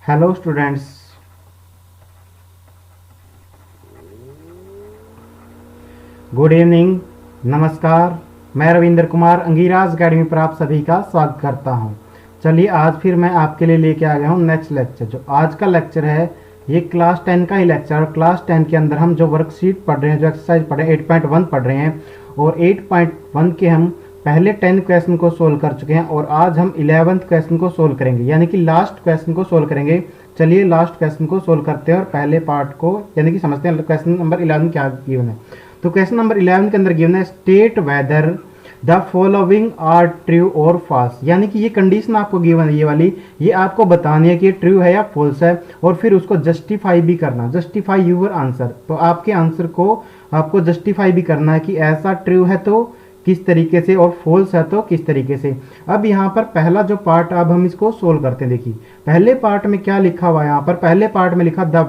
Hello students, good evening, नमस्कार। मैं Ravindra Kumar अंगीराज academy पर आप सभी का स्वागत करता हूं। चलिए आज फिर मैं आपके लिए लेके आ गया हूं नेक्स्ट लेक्चर। जो आज का लेक्चर है ये क्लास 10 का ही लेक्चर है। क्लास 10 के अंदर हम जो वर्कशीट पढ़ रहे हैं, जो एक्सरसाइज पढ़ रहे हैं 8.1 पढ़ रहे हैं और 8.1 के हम पहले 10 क्वेश्चन को सोल्व कर चुके हैं और आज हम 11th क्वेश्चन को सोल्व करेंगे, यानी कि लास्ट क्वेश्चन को सोल्व करेंगे। चलिए लास्ट क्वेश्चन को सोल्व करते हैं और पहले पार्ट को यानी कि समझते हैं क्वेश्चन नंबर 11 क्या गिवन है। तो क्वेश्चन नंबर 11 के अंदर गिवन है state whether the following are true और फॉल्स, यानी कि ये कंडीशन आपको गिवन है, ये वाली ये आपको बतानी है कि ट्रू है या फॉल्स है और फिर उसको जस्टिफाई भी करना, जस्टिफाई यूर आंसर। तो आपके आंसर को आपको जस्टिफाई भी करना है कि ऐसा ट्रू है तो किस तरीके से और फॉल्स है तो किस तरीके से। अब यहाँ पर पहला जो पार्ट, अब हम इसको सोल्व करते हैं। देखिए पहले पार्ट में क्या लिखा हुआ है, यहाँ पर पहले पार्ट में लिखा the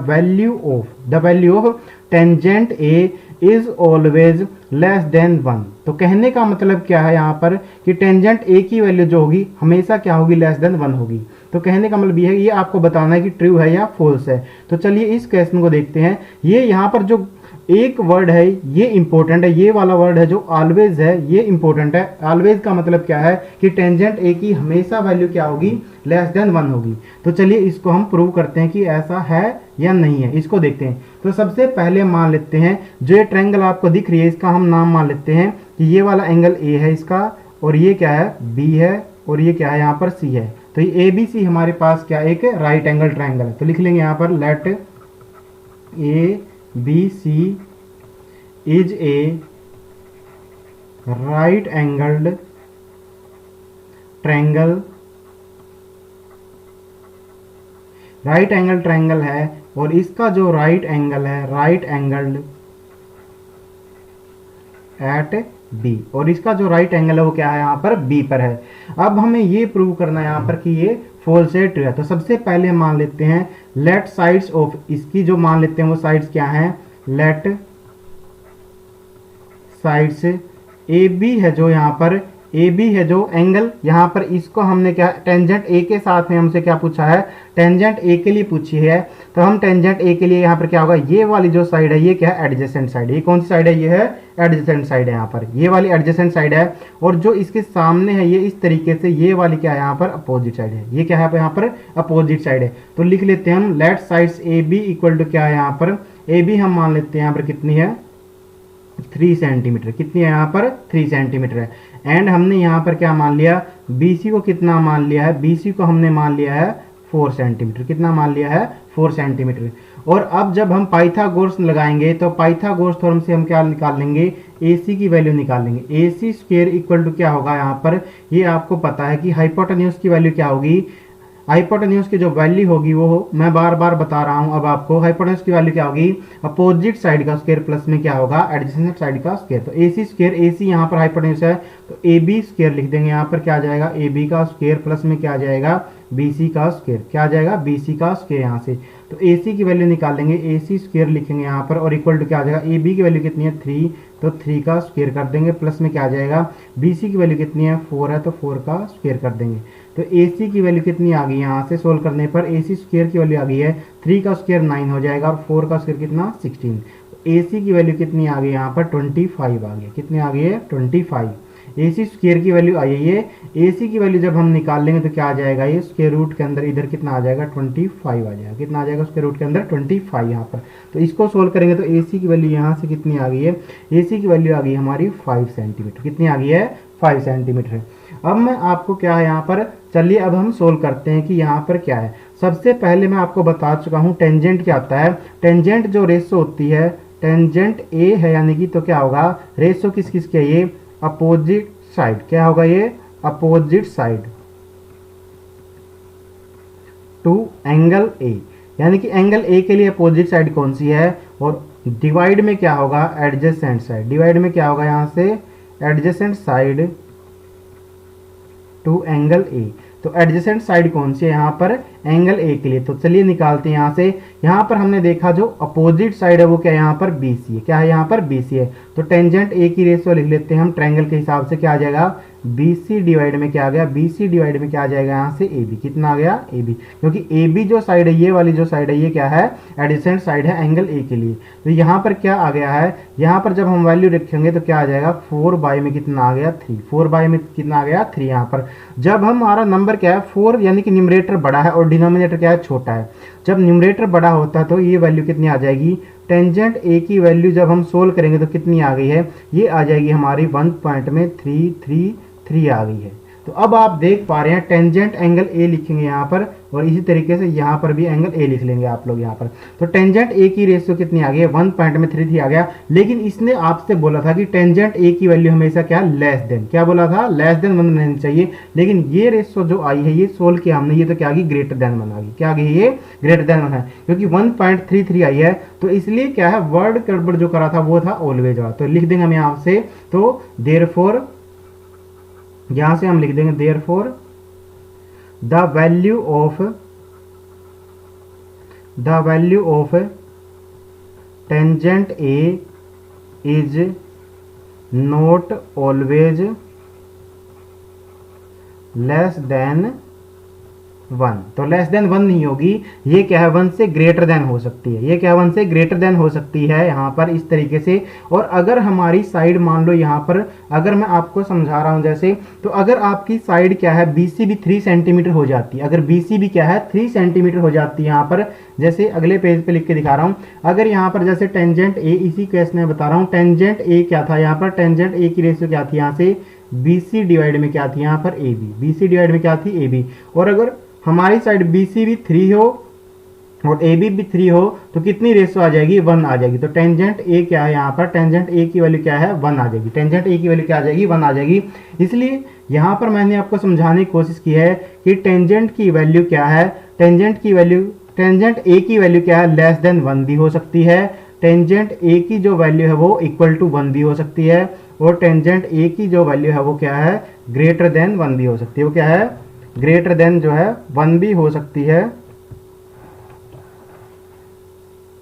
value of tangent A is always less than 1। तो कहने का मतलब क्या है यहाँ पर कि टेंजेंट ए की वैल्यू जो होगी हमेशा क्या होगी, लेस देन 1 होगी। तो कहने का मतलब ये है, ये आपको बताना है कि ट्रू है या फॉल्स है। तो चलिए इस क्वेश्चन को देखते हैं। ये यहाँ पर जो एक वर्ड है ये इंपॉर्टेंट है, ये वाला वर्ड है जो ऑलवेज है, ये इंपॉर्टेंट है। ऑलवेज का मतलब क्या है कि टेंजेंट ए की हमेशा वैल्यू क्या होगी, लेस देन 1 होगी। तो चलिए इसको हम प्रूव करते हैं कि ऐसा है या नहीं है, इसको देखते हैं। तो सबसे पहले मान लेते हैं जो ये ट्रायंगल आपको दिख रही है इसका हम नाम मान लेते हैं कि ये वाला एंगल ए है इसका, और ये क्या है बी है, और ये क्या है यहाँ पर सी है। तो ये ABC हमारे पास क्या एक राइट एंगल ट्रायंगल है। तो लिख लेंगे यहाँ पर let ABC is a right angled triangle। Right angle triangle है और इसका जो राइट एंगल है राइट एंगल्ड एट बी, और इसका जो राइट एंगल है वो क्या है यहाँ पर बी पर है। अब हमें ये प्रूव करना है यहाँ पर कि ये फॉल्स है ट्रू है। तो सबसे पहले मान लेते हैं लेट साइड्स ऑफ, इसकी जो मान लेते हैं वो साइड्स क्या हैं, लेट साइड्स ए बी है, जो यहाँ पर ए बी है जो एंगल यहाँ पर इसको हमने क्या टेंजेंट ए के साथ में हमसे क्या पूछा है, टेंजेंट ए के लिए पूछी है। तो हम टेंजेंट ए के लिए यहाँ पर क्या होगा, ये वाली जो साइड है ये क्या है एडजेसेंट साइड। ये कौन सी साइड है, ये है एडजेसेंट साइड है, यहाँ पर ये वाली एडजेसेंट साइड है। और जो इसके सामने है ये इस तरीके से, ये वाली क्या है यहाँ पर अपोजिट साइड है, ये क्या है यहाँ पर अपोजिट साइड है। तो लिख लेते हैं हम let sides A B equal to क्या है यहाँ पर, ए बी हम मान लेते हैं यहाँ पर कितनी है 3 सेंटीमीटर, कितनी है यहाँ पर 3 सेंटीमीटर है। एंड हमने यहाँ पर क्या मान लिया, BC को कितना मान लिया है, BC को हमने मान लिया है 4 सेंटीमीटर, कितना मान लिया है 4 सेंटीमीटर। और अब जब हम पाइथागोरस लगाएंगे तो पाइथागोरस थ्योरम से हम क्या निकाल लेंगे, AC की वैल्यू निकाल लेंगे। AC स्क्वायर इक्वल टू क्या होगा यहाँ पर, ये आपको पता है कि हाइपोटेन्यूज की वैल्यू क्या होगी, हाइपोटेन्यूज की जो वैल्यू होगी वो मैं बार बार बता रहा हूं। अब आपको हाइपोटेन्यूज की वैल्यू क्या होगी, अपोजिट साइड का स्क्वायर प्लस में क्या होगा एडजेसेंट साइड का स्क्वायर। तो AC स्क्वायर, AC यहाँ पर हाइपोटेन्यूज है तो AB स्क्वायर लिख देंगे, यहाँ पर क्या आ जाएगा AB का स्क्वायर प्लस में क्या आ जाएगा BC का स्क्वायर, क्या आ जाएगा BC का स्क्वायर यहाँ से। तो AC की वैल्यू निकाल लेंगे, AC स्क्वायर लिखेंगे यहाँ पर और इक्वल टू क्या आ जाएगा, AB की वैल्यू कितनी है 3, तो 3 का स्क्वायर कर देंगे प्लस में क्या आ जाएगा, BC की वैल्यू कितनी है 4 है तो 4 का स्क्वायर कर देंगे। तो AC की वैल्यू कितनी आ गई, यहाँ से सोल्व करने पर AC स्क्वायर की वैल्यू आ गई है 3 का स्क्वायर 9 हो जाएगा और 4 का स्क्वायर कितना 16। तो AC की वैल्यू कितनी आ गई यहाँ पर 25 आ गई, कितनी आ गई है 25। AC स्क्वायर की वैल्यू आई है ये, AC की वैल्यू जब हम निकाल लेंगे तो क्या आ जाएगा, ये स्क्वायर रूट के अंदर इधर कितना आ जाएगा 25 आ जाएगा, कितना आ जाएगा स्क्वायर रूट के अंदर 25 यहाँ पर। तो इसको सोल्व करेंगे तो AC की वैल्यू यहाँ से कितनी आ गई है, AC की वैल्यू आ गई हमारी 5 सेंटीमीटर, कितनी आ गई है 5 सेंटीमीटर है। अब मैं आपको क्या है यहाँ पर, चलिए अब हम सोल्व करते हैं कि यहाँ पर क्या है। सबसे पहले मैं आपको बता चुका हूँ टेंजेंट क्या होता है। टेंजेंट जो रेशो होती है, टेंजेंट ए है यानी कि तो क्या होगा, रेशो किस किस के, ये अपोजिट साइड, क्या होगा ये opposite side to angle A, यानी कि एंगल ए के लिए अपोजिट साइड कौन सी है, और डिवाइड में क्या होगा एडजेसेंट साइड, डिवाइड में क्या होगा यहाँ से adjacent side to angle A. तो एडजेसेंट साइड कौन सी है यहाँ पर, एंगल ए के लिए। तो चलिए निकालते हैं यहाँ से। यहाँ पर हमने देखा जो अपोजिट साइड है वो क्या है यहाँ पर BC है, क्या है यहाँ पर BC है। तो टेंजेंट ए की रेशियो लिख लेते हैं हम ट्रायंगल के हिसाब से, क्या आ जाएगा बी सी डिवाइड में क्या आ गया, बी सी डिवाइड में क्या आ जाएगा यहाँ से ए बी, कितना आ गया ए बी, क्योंकि ए बी जो साइड है, ये वाली जो साइड है, ये क्या है एडिसेंट साइड है एंगल ए के लिए। तो यहाँ पर क्या आ गया है, यहाँ पर जब हम वैल्यू रखेंगे तो क्या आ जाएगा 4 में कितना आ गया 3, 4 में कितना आ गया 3। यहाँ पर जब हमारा नंबर क्या है 4 यानी कि न्यूमरेटर बड़ा है और डिनोमिनेटर क्या है छोटा है, जब न्यूमरेटर बड़ा होता है तो ये वैल्यू कितनी आ जाएगी, टेंजेंट ए की वैल्यू जब हम सोल्व करेंगे तो कितनी आ गई है, ये आ जाएगी हमारी 1.333 आ गई है। तो अब आप देख पा रहे हैं टेंजेंट एंगल ए लिखेंगे यहाँ पर, और इसी तरीके से यहाँ पर भी एंगल ए लिख लेंगे आप लोग यहाँ पर। तो टेंजेंट ए की रेशियो कितनी आ गई है 1.33 आ गया, लेकिन इसने आपसे बोला था कि टेंजेंट ए की वैल्यू हमेशा क्या लेस देन, क्या बोला था लेस देन 1 रहनी चाहिए, लेकिन ये रेशियो जो आई है ये सोल्व किया हमने, ये तो क्या आ गई ग्रेटर देन 1 आ गई, क्या आ गई ये ग्रेटर देन 1 है, क्योंकि 1.33 आई है तो इसलिए क्या है वर्ड गड़बड़ जो करा था वो था ऑलवेज वाला। तो लिख देंगे हम यहाँ से, तो देयरफॉर यहां से हम लिख देंगे therefore the value of tangent A is not always less than 1। तो लेस देन 1 नहीं होगी, ये क्या है 1 से ग्रेटर देन हो सकती है, ये क्या 1 से ग्रेटर देन हो सकती है यहाँ पर इस तरीके से। और अगर हमारी साइड मान लो यहाँ पर, अगर मैं आपको समझा रहा हूँ जैसे, तो अगर आपकी साइड क्या है बीसी भी 3 सेंटीमीटर हो जाती है, अगर बीसी भी क्या है 3 सेंटीमीटर हो जाती है यहाँ पर, जैसे अगले पेज पे लिख के दिखा रहा हूँ, अगर यहाँ पर जैसे टेंजेंट ए, इसी केस में बता रहा हूँ टेंजेंट ए क्या था यहाँ पर, टेंजेंट ए की रेशियो क्या थी यहाँ से बीसी डिवाइड में क्या थी यहाँ पर ए बी, बीसी डिवाइड में क्या थी ए बी, और अगर हमारी साइड BC भी 3 हो और AB भी 3 हो तो कितनी रेशियो आ जाएगी 1 आ जाएगी। तो टेंजेंट A क्या है यहाँ पर, टेंजेंट A की वैल्यू क्या है 1 आ जाएगी, टेंजेंट A की वैल्यू क्या आ जाएगी 1 आ जाएगी। इसलिए यहाँ पर मैंने आपको समझाने की कोशिश की है कि टेंजेंट की वैल्यू क्या है, टेंजेंट A की वैल्यू क्या है लेस देन 1 भी हो सकती है, टेंजेंट A की जो वैल्यू है वो इक्वल टू 1 भी हो सकती है, और टेंजेंट A की जो वैल्यू है वो क्या है ग्रेटर देन 1 भी हो सकती है, वो क्या है ग्रेटर देन जो है 1 भी हो सकती है,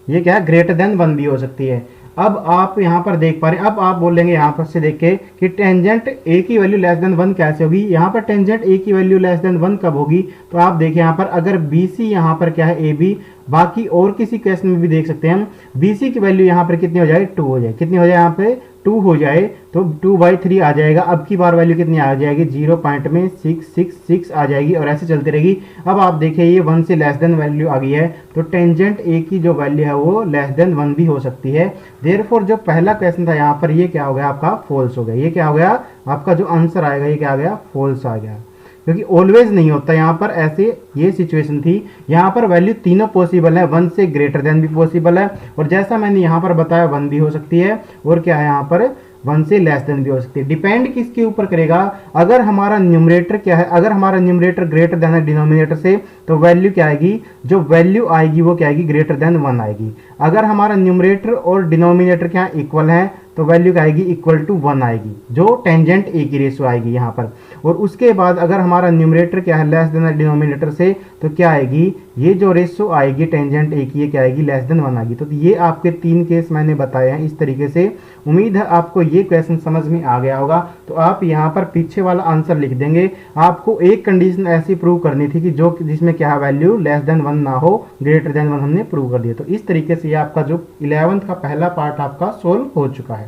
ये क्या है ग्रेटर देन 1 भी हो सकती है। अब आप यहां पर देख पा रहे हैं, अब आप बोलेंगे यहां पर से देख के कि टेंजेंट ए की वैल्यू लेस देन 1 कैसे होगी, यहां पर टेंजेंट ए की वैल्यू लेस देन 1 कब होगी, तो आप देखिए यहां पर अगर BC यहां पर क्या है AB, बाकी और किसी केस में भी देख सकते हैं हम, BC की वैल्यू यहां पर कितनी हो जाए 2 हो जाए, कितनी हो जाए यहाँ पे 2 हो जाए, तो 2/3 आ जाएगा। अब की बार वैल्यू कितनी आ जाएगी 0.666 आ जाएगी, और ऐसे चलती रहेगी। अब आप देखिए ये 1 से लेस देन वैल्यू आ गई है, तो टेंजेंट ए की जो वैल्यू है वो लेस देन 1 भी हो सकती है। देयरफॉर जो पहला क्वेश्चन था यहाँ पर ये क्या हो गया आपका फॉल्स हो गया, ये क्या हो गया आपका जो आंसर आएगा ये क्या आ गया फॉल्स आ गया, क्योंकि ऑलवेज नहीं होता यहाँ पर, ऐसे ये सिचुएशन थी। यहाँ पर वैल्यू तीनों पॉसिबल है, 1 से ग्रेटर देन भी पॉसिबल है, और जैसा मैंने यहाँ पर बताया 1 भी हो सकती है, और क्या है यहाँ पर 1 से लेस देन भी हो सकती है। डिपेंड किसके ऊपर करेगा, अगर हमारा न्यूमरेटर क्या है, अगर हमारा न्यूमरेटर ग्रेटर देन है डिनोमिनेटर से, तो वैल्यू क्या आएगी, जो वैल्यू आएगी वो क्या आएगी ग्रेटर देन 1 आएगी। अगर हमारा न्यूमरेटर और डिनोमिनेटर क्या इक्वल है तो वैल्यू क्या आएगी इक्वल टू 1 आएगी, जो टेंजेंट ए की रेशियो आएगी यहाँ पर। और उसके बाद अगर हमारा न्यूमरेटर क्या है लेस देन डिनोमिनेटर से, तो क्या आएगी ये जो रेशियो आएगी टेंजेंट ए की, ये क्या आएगी लेस देन 1 आएगी। तो ये आपके 3 केस मैंने बताए हैं इस तरीके से। उम्मीद है आपको ये क्वेश्चन समझ में आ गया होगा। तो आप यहाँ पर पीछे वाला आंसर लिख देंगे। आपको एक कंडीशन ऐसी प्रूव करनी थी कि जो जिसमें क्या वैल्यू लेस देन 1 ना हो, ग्रेटर देन 1 हमने प्रूव कर दिया। तो इस तरीके से ये आपका जो 11th का पहला पार्ट आपका सोल्व हो चुका है।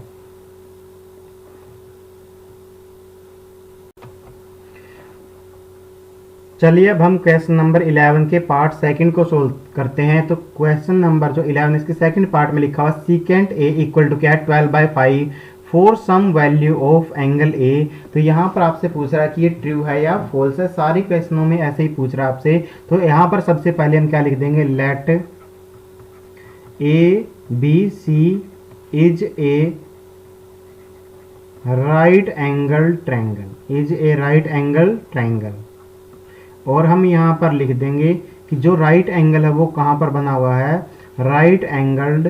चलिए अब हम क्वेश्चन नंबर 11 के पार्ट सेकंड को सोल्व करते हैं। तो क्वेश्चन नंबर जो 11 इसके सेकंड पार्ट में लिखा हुआ सीकेंट ए इक्वल टू क्या है 12/5 for some value of angle A. तो यहाँ पर आपसे पूछ रहा है कि ये ट्रू है या फॉल्स है। सारी क्वेश्चनों में ऐसे ही पूछ रहा है आपसे। तो यहाँ पर सबसे पहले हम क्या लिख देंगे, let A B C is a right angle triangle, is a right angle triangle. और हम यहाँ पर लिख देंगे कि जो राइट एंगल है वो कहाँ पर बना हुआ है, राइट एंगल्ड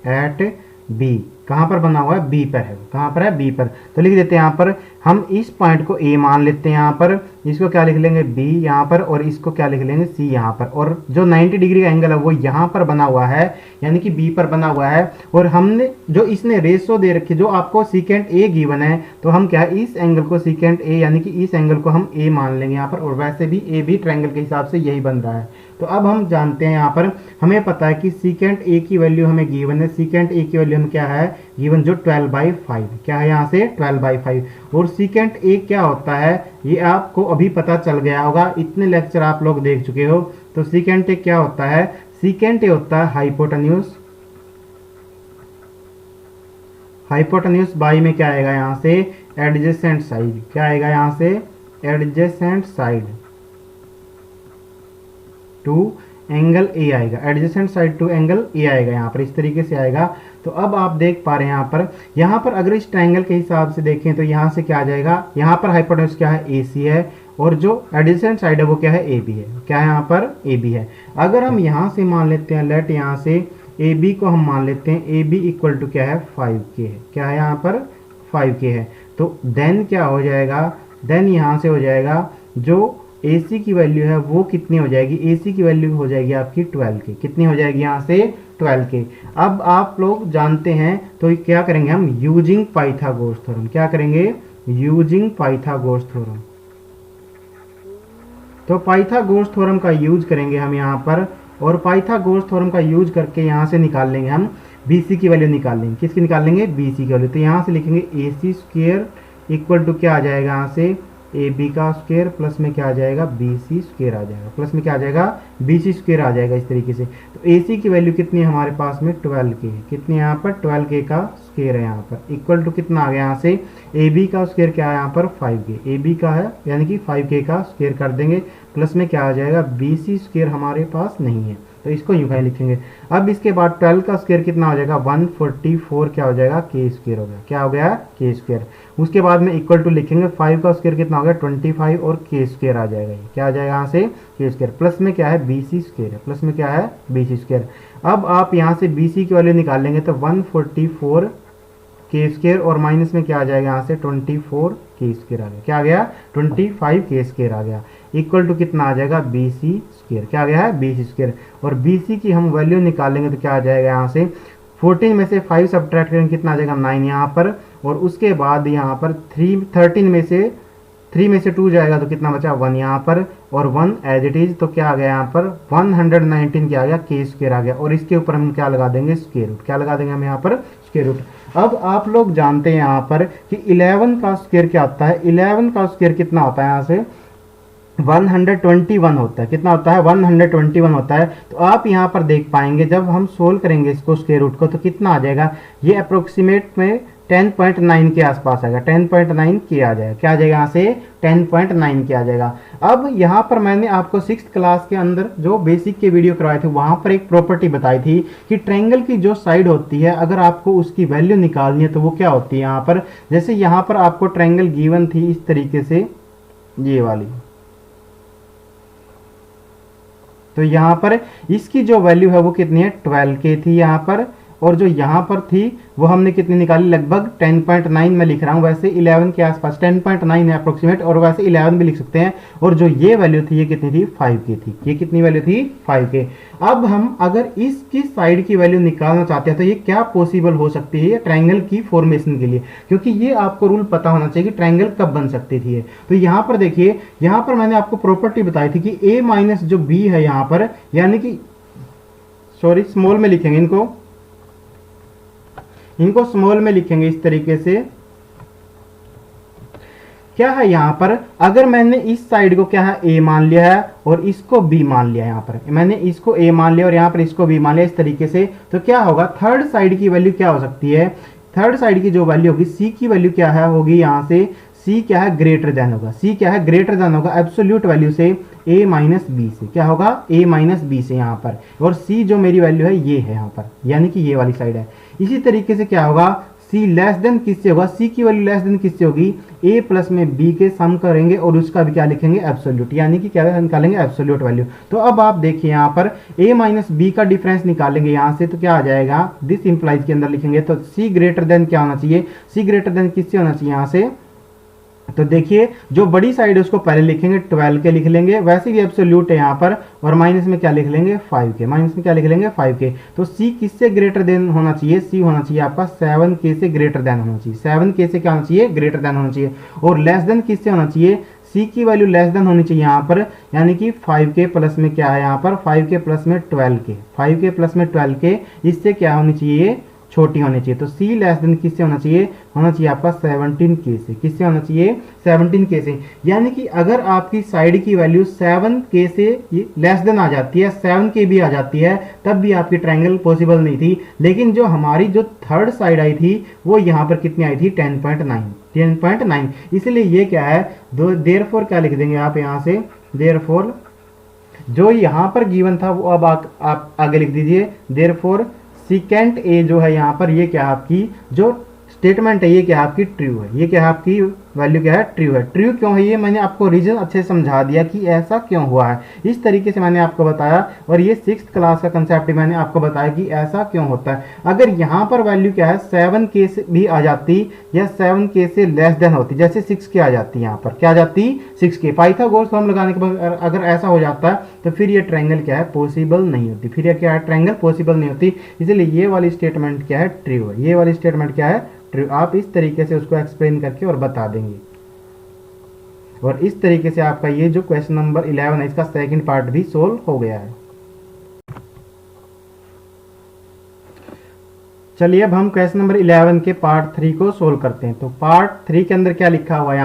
एट बी। कहाँ पर बना हुआ है, बी पर है, कहाँ पर है, बी पर। तो लिख देते हैं यहाँ पर, हम इस पॉइंट को ए मान लेते हैं, यहाँ पर इसको क्या लिख लेंगे, बी यहाँ पर, और इसको क्या लिख लेंगे, सी यहाँ पर। और जो 90 डिग्री का एंगल है वो यहाँ पर बना हुआ है, यानी कि बी पर बना हुआ है। और हमने जो इसने रेशो दे रखी, जो आपको सीकेंट ए गिवन है, तो हम क्या है, इस एंगल को सीकेंट ए यानी कि इस एंगल को हम ए मान लेंगे यहाँ पर। और वैसे भी ए भी ट्रायंगल के हिसाब से यही बन रहा है। तो अब हम जानते हैं यहाँ पर, हमें पता है कि सीकेंट ए की वैल्यू हमें गिवन है, सीकेंट ए की वैल्यू हम क्या है गिवन, जो 12/5 क्या है यहाँ से 12/5। और सीकेंट ए क्या होता है ये आपको अभी पता चल गया होगा, इतने लेक्चर आप लोग देख चुके हो। तो सीकेंट ए क्या होता है, सीकेंट ए होता है हाइपोटेन्यूज, हाइपोटेन्यूज बाई में क्या आएगा यहाँ से एडजेसेंट साइड, क्या आएगा यहाँ से adjacent side to angle A आएगा, adjacent side to angle A आएगा, यहाँ पर इस तरीके से आएगा। तो अब आप देख पा रहे हैं यहाँ पर अगर इस ट्रायंगल के हिसाब से देखें तो यहाँ से क्या आ जाएगा, यहाँ पर हाइपोटेन्यूज क्या है ए सी है, और जो एडजेसेंट साइड है वो क्या है ए बी है, क्या है यहाँ पर ए बी है। अगर हम यहाँ से मान लेते हैं, लेट यहाँ से ए बी को हम मान लेते हैं, ए बी इक्वल टू क्या है 5K है, क्या है यहाँ पर 5K है। तो देन क्या हो जाएगा, देन यहाँ से हो जाएगा जो AC की वैल्यू है वो कितनी हो जाएगी, AC की वैल्यू हो जाएगी आपकी 12K, कितनी हो जाएगी यहाँ से 12K। अब आप लोग जानते हैं तो क्या करेंगे हम, यूजिंग पाइथागोरस थ्योरम, क्या करेंगे यूजिंग पाइथागोरस थ्योरम। तो पाइथागोरस थ्योरम का यूज करेंगे हम यहाँ पर, और पाइथागोरस थ्योरम का यूज करके यहाँ से निकाल लेंगे हम BC की वैल्यू निकाल लेंगे, किसकी निकाल लेंगे BC की वैल्यू। तो यहाँ से लिखेंगे AC स्क्वायर इक्वल टू क्या आ जाएगा यहाँ से AB का स्क्वायर प्लस में क्या आ जाएगा BC स्क्वायर आ जाएगा, प्लस में क्या आ जाएगा BC स्क्वायर आ जाएगा इस तरीके से। तो AC की वैल्यू कितनी है हमारे पास में 12K है, कितनी है यहाँ पर 12K का स्क्वायर है यहाँ पर, इक्वल टू कितना आ गया यहाँ से AB का स्क्वायर क्या है यहाँ पर 5K, AB का है यानी कि 5K का स्क्वायर कर देंगे, प्लस में क्या आ जाएगा BC स्क्वायर हमारे पास नहीं है तो इसको यूं ही लिखेंगे। अब इसके बाद 12 का स्क्वायर कितना हो जाएगा 144 क्या हो जाएगा K स्क्वायर हो गया, क्या हो गया K स्क्वायर। उसके बाद में इक्वल टू लिखेंगे 5 का स्क्वायर कितना हो गया 25 और K स्क्वायर आ जाएगा, ये क्या आ जाएगा यहाँ से K स्क्वायर, प्लस में क्या है BC स्क्वायर है, प्लस में क्या है BC स्क्वायर। अब आप यहाँ से BC की वैल्यू निकालेंगे तो 144 K स्क्वायर और माइनस में क्या आ जाएगा यहाँ से 24 K स्क्वायर आ गया, क्या आ गया 25 K स्क्वायर आ गया, इक्वल टू कितना आ जाएगा BC स्क्वायर, क्या आ गया है BC स्क्वायर। और BC की हम वैल्यू निकालेंगे तो क्या आ जाएगा यहाँ से 14 में से 5 सब्ट्रैक्ट करेंगे कितना आ जाएगा 9 यहाँ पर, और उसके बाद यहाँ पर 13 में से 3 में से 2 जाएगा तो कितना बचा 1 यहाँ पर, और 1 एज इट इज, तो क्या आ गया यहाँ पर 119 क्या आ गया K स्क्वायर आ गया। और इसके ऊपर हम क्या लगा देंगे स्क्वायर रूट, क्या लगा देंगे हम यहाँ पर स्क्वायर रूट। अब आप लोग जानते हैं यहाँ पर कि 11 का स्क्वायर क्या होता है, 11 का स्क्वायर कितना होता है यहाँ से 121 होता है, कितना होता है 121 होता है। तो आप यहाँ पर देख पाएंगे जब हम सोल्व करेंगे इसको स्क्वायर रूट को तो कितना आ जाएगा, ये अप्रोक्सीमेट में 10.9 के आसपास आएगा, 10.9 के आ जाएगा, क्या आ जाएगा यहाँ से 10.9 के आ जाएगा। अब यहाँ पर मैंने आपको 6th क्लास के अंदर जो बेसिक के वीडियो करवाए थे वहाँ पर एक प्रॉपर्टी बताई थी कि ट्रायंगल की जो साइड होती है अगर आपको उसकी वैल्यू निकालनी है तो वो क्या होती है यहाँ पर, जैसे यहाँ पर आपको ट्रायंगल गिवन थी इस तरीके से ये वाली, तो यहाँ पर इसकी जो वैल्यू है वो कितनी है 12K थी यहाँ पर, और जो यहाँ पर थी वो हमने कितनी निकाली लगभग 10.9 में लिख रहा हूँ, वैसे 11 के आसपास 10.9 है अप्रोक्सीमेट, और वैसे 11 भी लिख सकते हैं। और जो ये वैल्यू थी ये कितनी थी 5K थी, ये कितनी वैल्यू थी 5K। अब हम अगर इसकी साइड की वैल्यू निकालना चाहते हैं तो ये क्या पॉसिबल हो सकती है ट्रायंगल की फॉर्मेशन के लिए, क्योंकि ये आपको रूल पता होना चाहिए कि ट्रायंगल कब बन सकती थी। तो यहाँ पर देखिए, यहाँ पर मैंने आपको प्रॉपर्टी बताई थी कि A माइनस जो B है यहाँ पर, यानी कि सॉरी स्मॉल में लिखेंगे इनको स्मॉल में लिखेंगे इस तरीके से। क्या है यहाँ पर, अगर मैंने इस साइड को क्या है A मान लिया है और इसको B मान लिया, यहाँ पर मैंने इसको A मान लिया और यहाँ पर इसको B मान लिया इस तरीके से, तो क्या होगा थर्ड साइड की वैल्यू क्या हो सकती है, थर्ड साइड की जो वैल्यू होगी C की वैल्यू क्या है होगी यहाँ से, C क्या है ग्रेटर देन होगा, C क्या है ग्रेटर देन होगा एब्सोल्यूट वैल्यू से A माइनस बी से, क्या होगा A माइनस बी से यहाँ पर, और C जो मेरी वैल्यू है ये है यहाँ पर, यानी कि ये वाली साइड है। इसी तरीके से क्या होगा सी लेस देन किससे होगा, सी की वैल्यू लेस देन किससे होगी, ए प्लस में बी के सम करेंगे और उसका भी क्या लिखेंगे, एब्सोल्यूट, यानी कि क्या निकालेंगे, एब्सोल्यूट वैल्यू। तो अब आप देखिए यहाँ पर ए माइनस बी का डिफरेंस निकालेंगे यहाँ से, तो क्या आ जाएगा, दिस इंप्लाइज के अंदर लिखेंगे तो सी ग्रेटर देन क्या होना चाहिए, सी ग्रेटर देन किससे होना चाहिए यहाँ से, तो देखिए जो बड़ी साइड है उसको पहले लिखेंगे 12 के लिख लेंगे, वैसे भी एब्सोल्यूट है यहाँ पर, और माइनस में क्या लिख लेंगे 5 के, माइनस में क्या लिख लेंगे 5 के। तो सी किससे ग्रेटर देन होना चाहिए, सी होना चाहिए आपका 7 के से ग्रेटर देन होना चाहिए, 7 के से क्या होना चाहिए, ग्रेटर देन होना चाहिए। और लेस देन किससे होना चाहिए, सी की वैल्यू लेस देन होनी चाहिए यहाँ पर, यानी कि 5 के प्लस में क्या है यहाँ पर, 5 के प्लस में 12 के, 5 के प्लस में 12 के, इससे क्या होनी चाहिए, छोटी होनी चाहिए। तो सी लेस देन किससे होना चाहिए, होना चाहिए आपका 17 के से, किससे होना चाहिए 17 के से। यानी कि अगर आपकी साइड की वैल्यू 7 के से लेस देन आ जाती है, 7 के भी आ जाती है, तब भी आपकी ट्रायंगल पॉसिबल नहीं थी। लेकिन जो हमारी जो थर्ड साइड आई थी वो यहाँ पर कितनी आई थी, 10.9, इसलिए ये क्या है, देयरफॉर क्या लिख देंगे आप यहाँ से, देयरफॉर जो यहाँ पर गिवन था वो अब आप आगे लिख दीजिए, देयरफॉर सेकेंड ए जो है यहाँ पर, ये क्या है आपकी जो स्टेटमेंट है, ये क्या है आपकी ट्रू है, ये क्या है आपकी वैल्यू क्या है, ट्रू है। ट्रू क्यों है, ये मैंने आपको रीजन अच्छे से समझा दिया कि ऐसा क्यों हुआ है, इस तरीके से मैंने आपको बताया। और ये 6th क्लास का कंसेप्ट मैंने आपको बताया कि ऐसा क्यों होता है। अगर यहाँ पर वैल्यू क्या है 7 के से भी आ जाती या 7 के से लेस देन होती, जैसे 6 के आ जाती, यहाँ पर क्या आ जाती 6 के, पाइथागोरस फॉर्म लगाने के बाद अगर ऐसा हो जाता है तो फिर ये ट्रायंगल क्या है, पॉसिबल नहीं होती, फिर ये क्या है, ट्रायंगल पॉसिबल नहीं होती। इसलिए ये वाली स्टेटमेंट क्या है, ट्रू है, ये वाली स्टेटमेंट क्या है, ट्रू। आप इस तरीके से उसको एक्सप्लेन करके और बता देंगे। और इस तरीके से आपका ये जो क्वेश्चन नंबर 11 है इसका सेकंड पार्ट भी सोल्व हो गया है। चलिए अब हम क्वेश्चन नंबर 11 के पार्ट 3 को सोल्व करते हैं। तो पार्ट 3 के अंदर क्या लिखा हुआ है,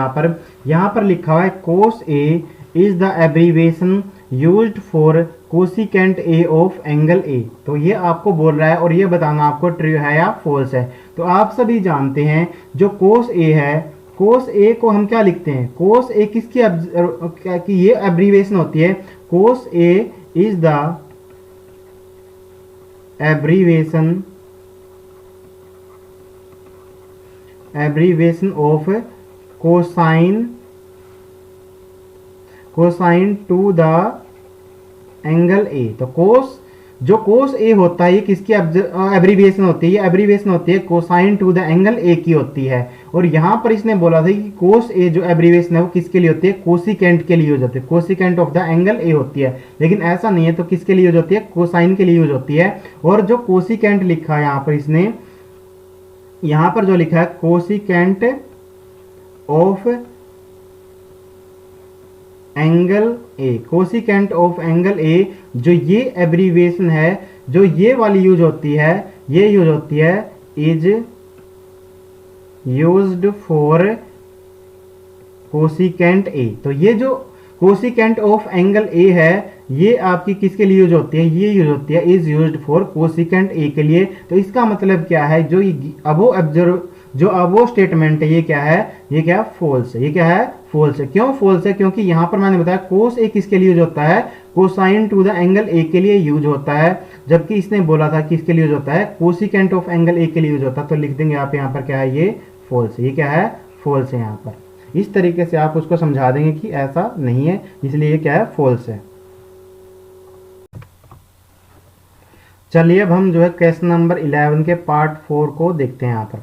यहाँ पर लिखा हुआ है cos A is the abbreviation used for cosecant A of angle A. तो ये आपको बोल रहा है और ये बताना आपको ट्रू है या फॉल्स है। तो आप सभी जानते हैं जो cos A है, cos A को हम क्या लिखते हैं, cos A किसकी ये एब्रीविएशन होती है, cos A is the abbreviation of cosine to the angle A. तो जो cos A होता है ये किसकी एब्रीविएशन होती है, ये एब्रीविएशन होती है cosine to the angle A की होती है। और यहाँ पर इसने बोला था कि cos A जो एब्रीविएशन है वो किसके लिए होती है, कोसिकेंट के लिए यूज होती है, cosecant of the angle A होती है। लेकिन ऐसा नहीं है, तो किसके लिए यूज होती है, कोसाइन के लिए यूज होती है। और जो कोसिकेंट लिखा है यहाँ पर इसने, यहाँ पर जो लिखा है cosecant of angle A, cosecant of angle ए, जो ये एब्रीविएशन है, जो ये वाली यूज होती है, ये यूज होती है is used for cosecant A. तो ये जो कोसिकेंट ऑफ एंगल ए है ये आपकी किसके लिए यूज होती है, ये यूज होती है is used for cosecant A के लिए। तो इसका मतलब क्या है, जो अबो स्टेटमेंट है ये क्या है, ये क्या है, फॉल्स है। ये क्या है, फॉल्स है। क्यों फॉल्स है, क्योंकि यहां पर मैंने बताया cos A किसके लिए यूज होता है, cosine to the angle A के लिए यूज होता है, जबकि इसने बोला था किसके लिए यूज होता है, कोसिकेंट ऑफ एंगल A के लिए यूज होता है। तो लिख देंगे आप यहाँ पर क्या है, ये फॉल्स है, ये क्या है, फॉल्स है। यहाँ पर इस तरीके से आप उसको समझा देंगे कि ऐसा नहीं है, इसलिए ये क्या है, फॉल्स है। चलिए अब हम जो है क्वेश्चन नंबर 11 के पार्ट 4 को देखते हैं। यहाँ पर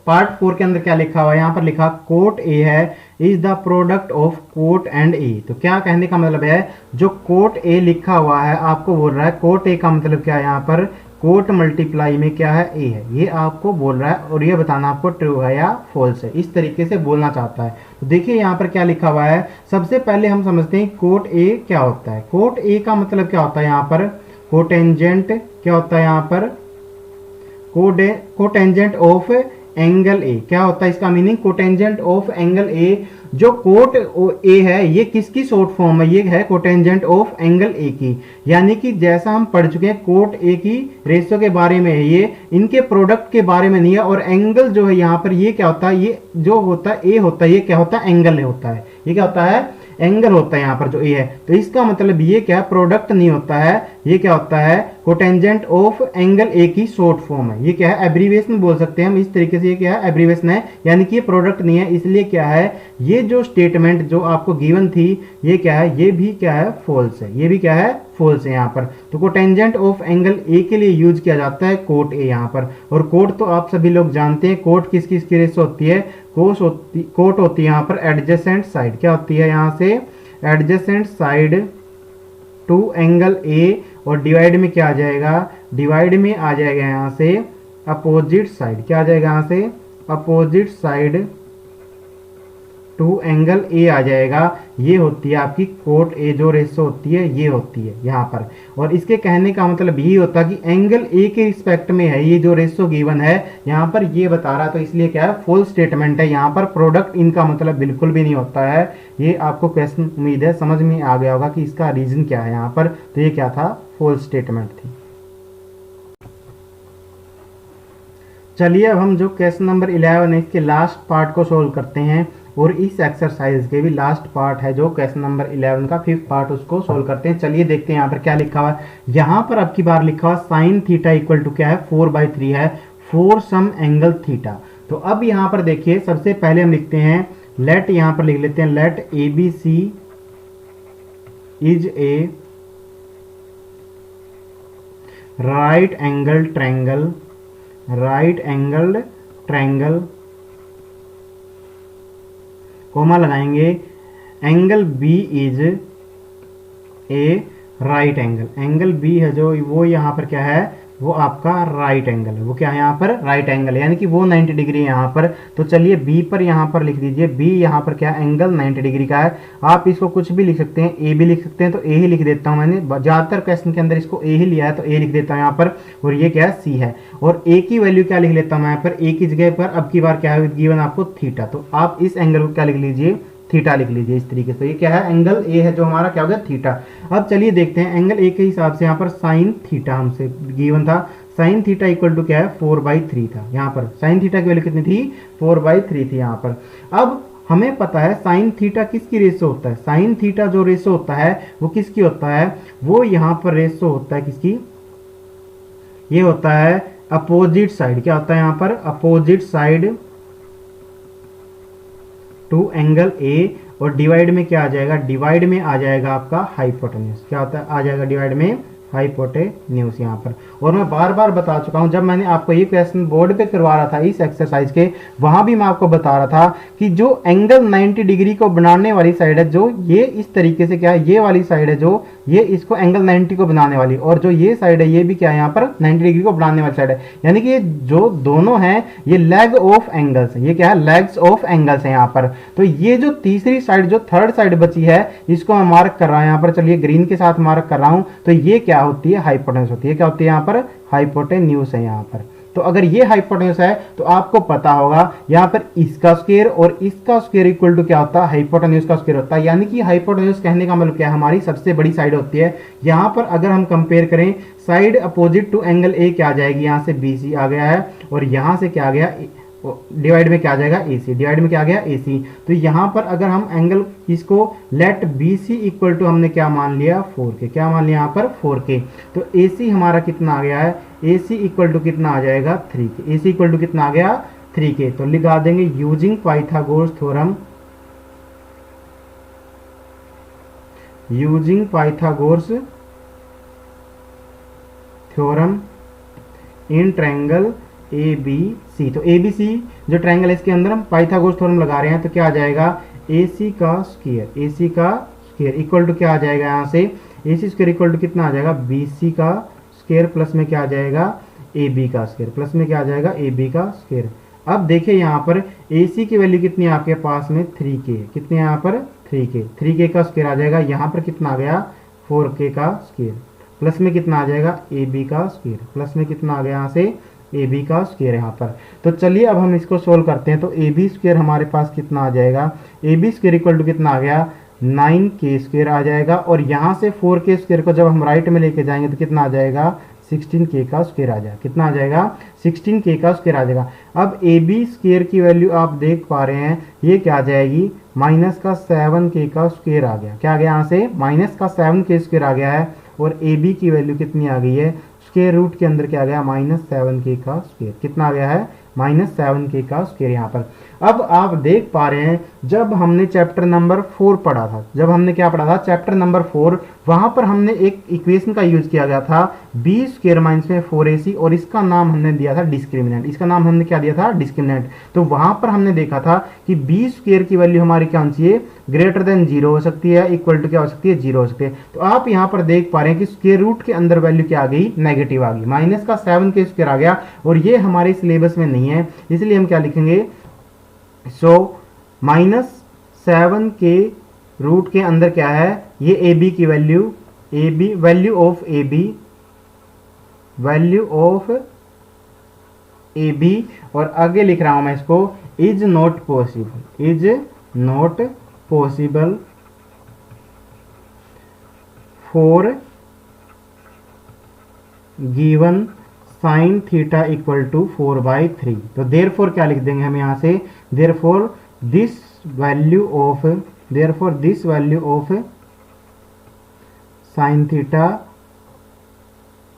पार्ट 4 के अंदर क्या लिखा हुआ है, यहाँ पर लिखा कोट ए है is the product of cot and A. तो क्या कहने का मतलब है, जो कोट ए लिखा हुआ है आपको बोल रहा है कोट ए का मतलब क्या है, यहाँ पर कोट मल्टीप्लाई में क्या है, ए है, ये आपको बोल रहा है और ये बताना आपको ट्रू है या फॉल्स है, इस तरीके से बोलना चाहता है। तो देखिए यहाँ पर क्या लिखा हुआ है, सबसे पहले हम समझते हैं कोट ए क्या होता है। कोट ए का मतलब क्या होता है, यहाँ पर कोटेंजेंट क्या होता है, यहाँ पर कोटेंजेंट ऑफ एंगल ए क्या होता है, इसका मीनिंग कोटेंजेंट ऑफ एंगल ए। जो कोट ए है ये किसकी शॉर्ट फॉर्म है, ये है कोटेंजेंट ऑफ एंगल ए की। यानी कि जैसा हम पढ़ चुके हैं कोट ए की रेशियो के बारे में है, ये इनके प्रोडक्ट के बारे में नहीं है। और एंगल जो है यहाँ पर ये क्या होता है, ये जो होता है ए होता है, ये क्या होता है, एंगल होता है। ये क्या होता है, एंगल होता है यहाँ पर जो ए है। तो इसका मतलब ये क्या प्रोडक्ट नहीं होता है, ये क्या होता है, कोटेंजेंट ऑफ एंगल ए की शॉर्ट फॉर्म है। ये क्या है, एब्रीविएशन बोल सकते हैं हम इस तरीके से। ये क्या है, एब्रीविएशन है, यानी कि ये प्रोडक्ट नहीं है। इसलिए क्या है, ये जो स्टेटमेंट जो आपको गिवन थी ये क्या है, ये भी क्या है, फॉल्स है। ये भी क्या है, फॉल्स है यहाँ पर। तो कोटेंजेंट ऑफ एंगल ए के लिए यूज किया जाता है कोट ए यहाँ पर। और कोट तो आप सभी लोग जानते हैं, कोट किस किस के रेस होती है, कोट होती है यहाँ पर एडजेसेंट साइड। क्या होती है यहाँ से, adjacent side to angle A, और डिवाइड में क्या आ जाएगा, डिवाइड में आ जाएगा यहाँ से अपोजिट साइड। क्या आ जाएगा यहाँ से, opposite side to angle A आ जाएगा। ये होती है आपकी कोट ए, जो रेशो होती है ये होती है यहाँ पर। और इसके कहने का मतलब यही होता है कि एंगल ए के रिस्पेक्ट में है ये जो रेशो गिवन है यहाँ पर, ये बता रहा है। तो इसलिए क्या है, फुल स्टेटमेंट है यहाँ पर, प्रोडक्ट इनका मतलब बिल्कुल भी नहीं होता है। ये आपको क्वेश्चन उम्मीद है समझ में आ गया होगा कि इसका रीजन क्या है यहाँ पर। तो ये क्या था, फुल स्टेटमेंट थी। चलिए अब हम जो क्वेश्चन नंबर 11 है इसके लास्ट पार्ट को सोल्व करते हैं। और इस एक्सरसाइज के भी लास्ट पार्ट है जो क्वेश्चन नंबर 11 का 5th पार्ट, उसको सोल्व करते हैं। चलिए देखते हैं यहाँ पर क्या लिखा हुआ है। यहाँ पर अब की बार लिखा हुआ साइन थीटा इक्वल टू क्या है, 4/3 है फॉर सम एंगल थीटा। तो अब यहाँ पर देखिए, सबसे पहले हम लिखते हैं लेट, यहाँ पर लिख लेते हैं let A B C is a right angle triangle, right angle triangle, comma लगाएंगे, angle B is a right angle. Angle B है जो वो यहाँ पर क्या है, वो आपका राइट एंगल है। वो क्या है यहाँ पर, राइट एंगल है, यानी कि वो 90 डिग्री है यहाँ पर। तो चलिए बी पर यहाँ पर लिख दीजिए, बी यहाँ पर क्या एंगल 90 डिग्री का है। आप इसको कुछ भी लिख सकते हैं, ए भी लिख सकते हैं, तो ए ही लिख देता हूँ मैंने। ज़्यादातर क्वेश्चन के अंदर इसको ए ही लिया है, तो ए लिख देता हूँ यहाँ पर। और ये क्या है, सी है। और ए की वैल्यू क्या लिख लेता हूँ यहाँ पर, ए की जगह पर अब की बार क्या है गिवन आपको, थीटा। तो आप इस एंगल को क्या लिख लीजिए, थीटा लिख लीजिए इस तरीके से। तो ये क्या है, एंगल ए है जो हमारा क्या हो गया, थीटा। अब चलिए देखते हैं एंगल ए के हिसाब से यहाँ पर साइन थीटा हमसे गिवन था। साइन थीटा इक्वल टू क्या है, 4/3 था। यहाँ पर साइन थीटा की वैल्यू कितनी थी, 4/3 थी यहाँ पर। अब हमें पता है साइन थीटा किसकी रेशो होता है, साइन थीटा जो रेशो होता है वो किसकी होता है, वो यहाँ पर रेशो होता है किसकी, ये होता है अपोजिट साइड। क्या होता है यहाँ पर, opposite side to angle A. और डिवाइड में क्या आ जाएगा, डिवाइड में आ जाएगा आपका हाइपोटेन्यूज। क्या होता है, आ जाएगा डिवाइड में हाइपोटेन्यूज यहाँ पर। और मैं बार बार बता चुका हूँ, जब मैंने आपको ये क्वेश्चन बोर्ड पे करवा रहा था इस एक्सरसाइज के, वहां भी मैं आपको बता रहा था कि जो एंगल 90 डिग्री को बनाने वाली साइड है, जो ये इस तरीके से क्या है, ये वाली साइड है जो ये इसको एंगल 90 को बनाने वाली, और जो ये साइड है ये भी क्या है यहाँ पर 90 डिग्री को बनाने वाली साइड है। यानी कि ये जो दोनों हैं ये लेग ऑफ एंगल्स है, ये क्या है, लेग्स ऑफ एंगल्स है यहाँ पर। तो ये जो तीसरी साइड, जो थर्ड साइड बची है, इसको मैं मार्क कर रहा हूँ यहाँ पर। चलिए ग्रीन के साथ मार्क कर रहा हूँ। तो ये क्या होती है, हाइपोटेन्यूज होती है। क्या होती है यहाँ पर, हाइपोटेन्यूज है यहाँ पर। तो अगर ये हाइपोटेन्यूज है तो आपको पता होगा यहाँ पर इसका स्क्वायर और इसका स्क्वायर इक्वल टू क्या होता है, हाइपोटेन्यूज का स्क्वायर होता है। यानी कि हाइपोटेन्यूज कहने का मतलब क्या है, हमारी सबसे बड़ी साइड होती है। यहाँ पर अगर हम कंपेयर करें, side opposite to angle A क्या आ जाएगी, यहाँ से बी सी आ गया है, और यहाँ से क्या आ गया, डिवाइड में क्या आ जाएगा, ए सी। डिवाइड में क्या आ गया, ए सी। तो यहाँ पर अगर हम एंगल इसको let B C equal to हमने क्या मान लिया, 4K। क्या मान लिया यहाँ पर, 4K। तो ए सी हमारा कितना आ गया है, ए सी इक्वल टू कितना आ जाएगा, 3K। A C equal to कितना आ गया, 3K। तो लिखा देंगे using Pythagoras theorem, using Pythagoras theorem in triangle A B C. तो ए बी सी जो ट्रायंगल है इसके अंदर हम पाइथागोरस थ्योरम लगा रहे हैं। तो क्या आ जाएगा, ए सी का स्क्वायर, ए सी का स्क्वायर इक्वल टू क्या आ जाएगा, यहाँ से ए सी स्क्वायर इक्वल टू कितना आ जाएगा, बी सी का स्क्वायर प्लस में क्या आ जाएगा, ए बी का स्क्वायर प्लस में क्या आ जाएगा, ए बी का स्क्वायर। अब देखिए यहाँ पर ए सी की वैल्यू कितनी है आपके पास में, 3K। कितनी है यहाँ पर, 3K। 3K का स्क्वायर आ जाएगा, यहाँ पर कितना आ गया, 4K का स्क्वायर प्लस में कितना आ जाएगा, ए बी का स्क्वायर प्लस में कितना आ गया, यहाँ से ए बी का स्क्वायर यहाँ पर। तो चलिए अब हम इसको सोल्व करते हैं। तो ए बी स्क्वायर हमारे पास कितना आ जाएगा, A B square equal to कितना आ गया, 9K स्क्वायर आ जाएगा। और यहाँ से 4K स्क्वायर को जब हम राइट में लेके जाएंगे तो कितना आ जाएगा, 16K का स्क्वायर आ जाएगा। कितना आ जाएगा, 16K का स्क्वायर आ जाएगा। अब ए बी स्क्वायर की वैल्यू आप देख पा रहे हैं, ये क्या आ माइनस का 7K का स्क्वायर आ गया। क्या आ गया, यहाँ से माइनस का 7K स्क्वायर आ गया है। और ए बी की वैल्यू कितनी आ गई है, स्क्वायर रूट के अंदर क्या आ गया, -7k का स्क्वायर। कितना आ गया है, -7k का स्क्वायर यहाँ पर। अब आप देख पा रहे हैं जब हमने चैप्टर नंबर 4 पढ़ा था, जब हमने क्या पढ़ा था, चैप्टर नंबर 4, वहां पर हमने एक इक्वेशन का यूज किया गया था b² - 4ac, और इसका नाम हमने दिया था डिस्क्रिमिनेंट। इसका नाम हमने क्या दिया था, डिस्क्रिमिनेंट। तो वहां पर हमने देखा था कि b² की वैल्यू हमारी क्या होनी चाहिए, ग्रेटर देन 0 हो सकती है, इक्वल टू क्या हो सकती है, 0 हो सकती है। तो आप यहाँ पर देख पा रहे हैं कि स्क्वायर रूट के अंदर वैल्यू क्या आ गई, नेगेटिव आ गई, माइनस का 7k स्क्वायर आ गया, और ये हमारे सिलेबस में नहीं है, इसलिए हम क्या लिखेंगे, सो -7k रूट के अंदर क्या है, ये ए बी की value, A B value of A B, value of A B, और आगे लिख रहा हूं मैं इसको, is not possible, is not possible for given sine theta equal to 4/3। तो देयरफॉर क्या लिख देंगे हम यहाँ से, therefore this value of, therefore this value of sine theta,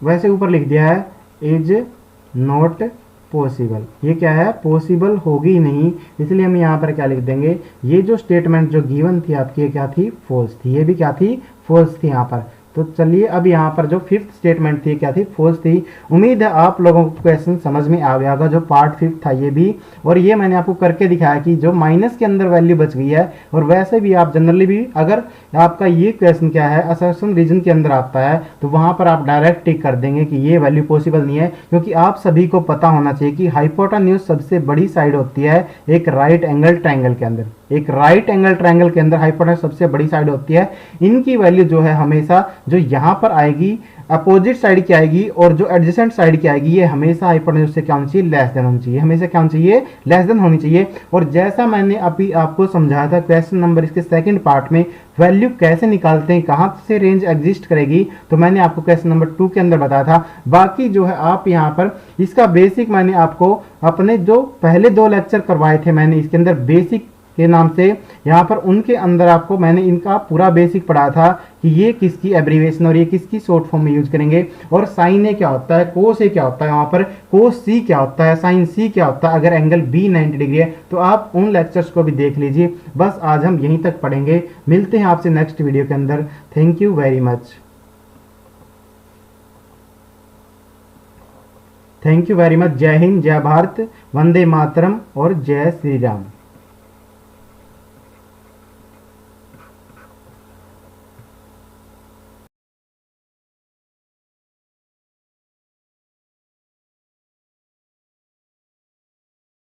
वैसे ऊपर लिख दिया है, इज नॉट पॉसिबल। ये क्या है, पॉसिबल होगी नहीं, इसलिए हम यहाँ पर क्या लिख देंगे, ये जो स्टेटमेंट जो गिवन थी आपकी, ये क्या थी, फॉल्स थी, ये भी क्या थी, फॉल्स थी यहाँ पर। तो चलिए अब यहाँ पर जो फिफ्थ स्टेटमेंट थी क्या थी, फॉल्स थी। उम्मीद है आप लोगों को क्वेश्चन समझ में आ गया होगा, जो पार्ट 5 था ये भी, और ये मैंने आपको करके दिखाया कि जो माइनस के अंदर वैल्यू बच गई है, और वैसे भी आप जनरली भी अगर आपका ये क्वेश्चन क्या है, असर्शन रीजन के अंदर आता है, तो वहां पर आप डायरेक्ट टिक कर देंगे कि ये वैल्यू पॉसिबल नहीं है, क्योंकि आप सभी को पता होना चाहिए कि हाइपोटेन्यूज सबसे बड़ी साइड होती है एक राइट एंगल ट्रायंगल के अंदर, एक राइट एंगल ट्रायंगल के अंदर हाइपोटेन्यूज सबसे बड़ी साइड होती है। इनकी वैल्यू जो है हमेशा जो यहाँ पर आएगी अपोजिट साइड की आएगी, और जो एडजेसेंट साइड की आएगी ये हमेशा हाइपोटेन्यूज से क्या होनी चाहिए, लेस देन होनी चाहिए, हमेशा क्या होनी चाहिए, लेस देन होनी चाहिए। और जैसा मैंने अभी आपको समझाया था क्वेश्चन नंबर इसके सेकंड पार्ट में, वैल्यू कैसे निकालते हैं, कहां से रेंज एग्जिस्ट करेगी, तो मैंने आपको क्वेश्चन नंबर 2 के अंदर बताया था। बाकी जो है आप यहाँ पर इसका बेसिक मैंने आपको अपने जो पहले 2 लेक्चर करवाए थे, मैंने इसके अंदर बेसिक के नाम से, यहाँ पर उनके अंदर आपको मैंने इनका पूरा बेसिक पढ़ा था कि ये किसकी एब्रीविएशन और ये किसकी शॉर्ट फॉर्म में यूज करेंगे, और साइन ए क्या होता है, कोस ए क्या होता है, वहां पर कोस सी क्या होता है, साइन सी क्या होता है अगर एंगल बी 90 डिग्री है। तो आप उन लेक्चर्स को भी देख लीजिए। बस आज हम यहीं तक पढ़ेंगे, मिलते हैं आपसे नेक्स्ट वीडियो के अंदर। Thank you very much, thank you very much. जय हिंद, जय भारत, वंदे मातरम और जय श्री राम।